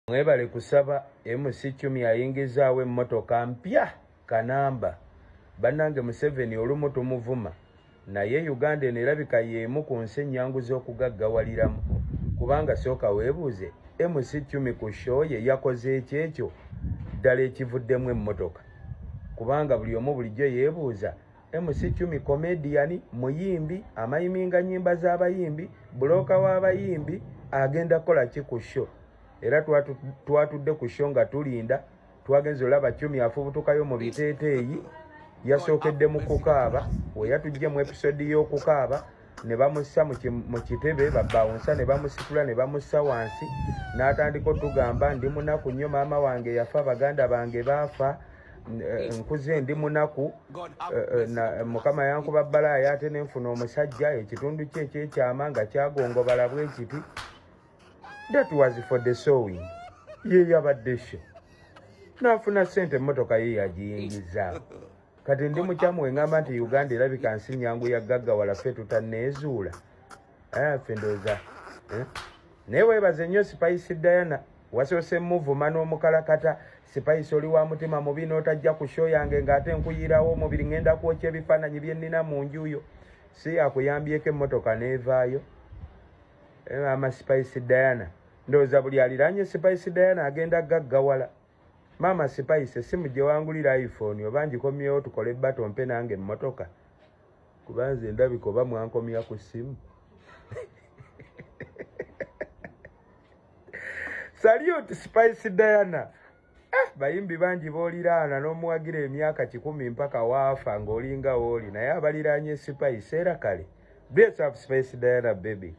Mwebale kusaba MC10 ayingizaawo emmotoka mpya kanamba. Bannange Museveni olumu tumuvuma. Naye Uganda erabika y'emu ku nsi ennyangu z'okugaggawaliramu. Kubanga sooka weebuuze MC10 ku show ye yakoze ekyo ddala ekivuddemu emmotoka. Kubanga buli omu bulijjo yeebuuza MC10 comedian, muyimbi, amayiminga nnyimba z'abayimbi, bulooka w'abayimbi, agenda kukola ki ku show? Era twatudde ku show nga tulinda, twagenze olaba Cyumi afubutukayo mu biteeteeyi, yasookedde mu kukaaba, we yatujje mu episode y'okukaaba, ne bamussa mu kitebe, babbawunsa ne bamusitula ne bamussa wansi, n'atandika otugamba ndi munaku nnyo, maama wange yafa, baganda bange baafa, nkuze ndi munaku, mukama yankuba bbalaaya ate nenfuna omusajja, ekitundu kye ekyekyama nga kyagongobala bwe kiti. That was for the sewing. Ye yabadde show. N'afuna ssente emmotoka ye yagiyingizaawo. Kati ndi mukyamu engamba nti Uganda erabika nsi nnyangu ya gaggawala ffe tutanneezuula. Ffe ndowooza. Naye weebaze nnyo Spice Diana. Wasoose muvuma n'omukalakata. Spice oli wa mutima mubi n'otajja ku show yange ng'ate nkuyirawo omubiri ngenda kwokya ebifaananyi bye nnina mu nju yo. Si akuyambyeko emmotoka n'evaayo. Ama Spice Diana. Ndowooza buli aliraanye Spice Diana agenda gaggawala. Mama Spice essimu gye wangulira iPhone oba ngikomyewo tukole bbato mpe nange emmotoka. Kubanze ndabika oba mwankomya ku ssimu. Salute Spice Diana. Bayimbi bangi booliraana n'omuwagira emyaka 10 mpaka waafa ng'olinga wooli naye abaliraanye Spice era kale. Bless up Spice Diana baby.